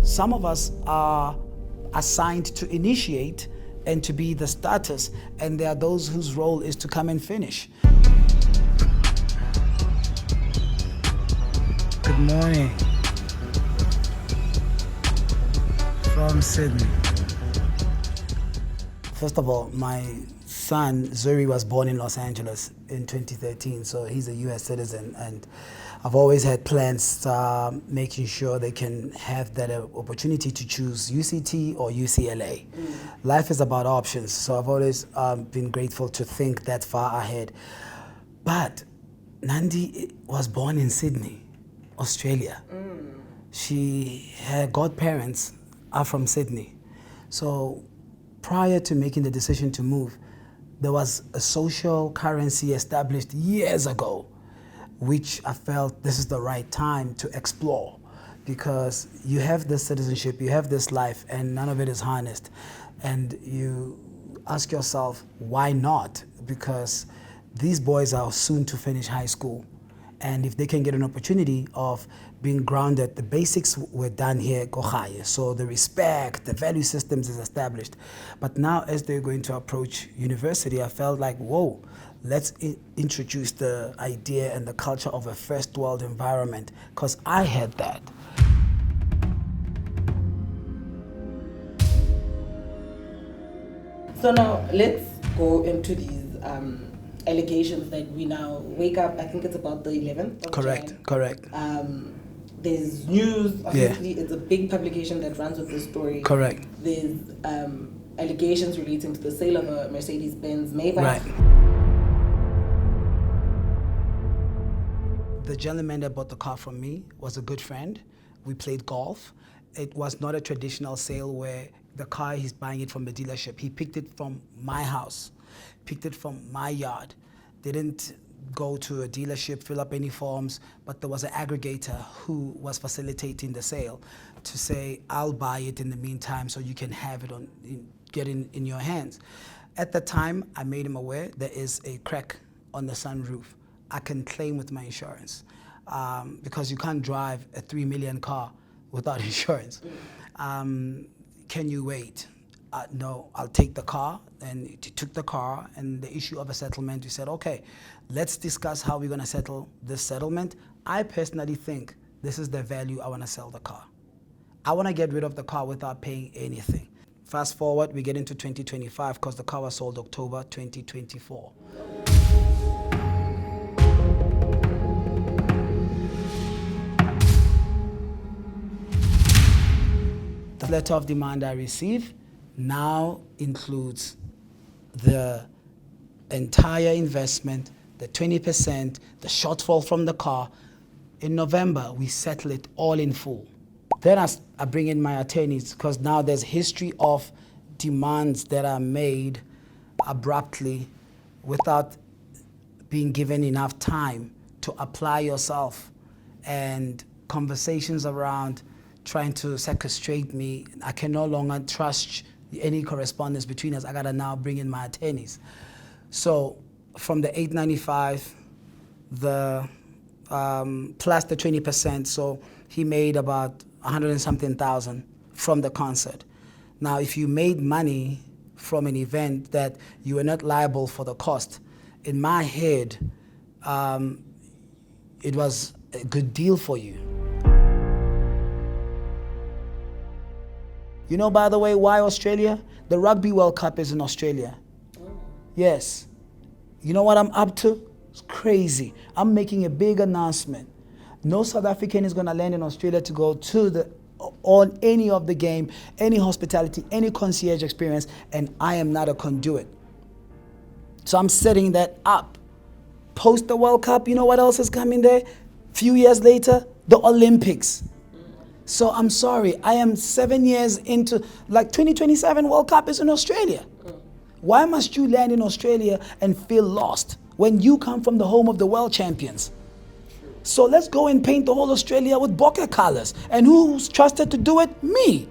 some of us are assigned to initiate and to be the starters, and there are those whose role is to come and finish. Good morning from Sydney. First of all, my son Zuri was born in Los Angeles in 2013, so he's a US citizen, and I've always had plans making sure they can have that opportunity to choose UCT or UCLA. Life is about options, so I've always been grateful to think that far ahead. But Nandi was born in Sydney, Australia. Her godparents are from Sydney. So prior to making the decision to move, there was a social currency established years ago, which I felt this is the right time to explore, because you have this citizenship, you have this life, and none of it is harnessed. And you ask yourself, why not? Because these boys are soon to finish high school. And if they can get an opportunity of being grounded, the basics were done here, so the respect, the value systems is established. But now as they're going to approach university, I felt like, whoa, let's introduce the idea and the culture of a first world environment, because I had that. So now let's go into these allegations that we now wake up. I think it's about the 11th of Jan. Correct. There's news, obviously. It's a big publication that runs with this story. Correct. There's allegations relating to the sale of a Mercedes-Benz Maybach. Right. The gentleman that bought the car from me was a good friend. We played golf. It was not a traditional sale where the car, he's buying it from the dealership. He picked it from my house, picked it from my yard. Didn't go to a dealership, fill up any forms, but there was an aggregator who was facilitating the sale to say, I'll buy it in the meantime so you can have it get in your hands. At the time, I made him aware there is a crack on the sunroof. I can claim with my insurance because you can't drive a 3 million car without insurance. Can you wait? No, I'll take the car. And he took the car, and the issue of a settlement, we said, okay, let's discuss how we're gonna settle this settlement. I personally think this is the value I wanna sell the car. I wanna get rid of the car without paying anything. Fast forward, we get into 2025 because the car was sold October 2024. The letter of demand I receive now includes the entire investment, the 20%, the shortfall from the car. In November, we settle it all in full. Then I bring in my attorneys, because now there's history of demands that are made abruptly without being given enough time to apply yourself, and conversations around trying to sequestrate me. I can no longer trust any correspondence between us. I gotta now bring in my attorneys. So from the 895, the plus the 20%, so he made about 100 and something thousand from the concert. Now, if you made money from an event that you were not liable for the cost, in my head, it was a good deal for you. You know, by the way, why Australia? The Rugby World Cup is in Australia. Yes. You know what I'm up to? It's crazy. I'm making a big announcement. No South African is going to land in Australia to go to on any of the game, any hospitality, any concierge experience, and I am not a conduit. So I'm setting that up. Post the World Cup, you know what else is coming there? Few years later, the Olympics. So I'm sorry, I am 7 years into, 2027 World Cup is in Australia. Why must you land in Australia and feel lost when you come from the home of the world champions? So let's go and paint the whole Australia with Bokke colors. And who's trusted to do it? Me.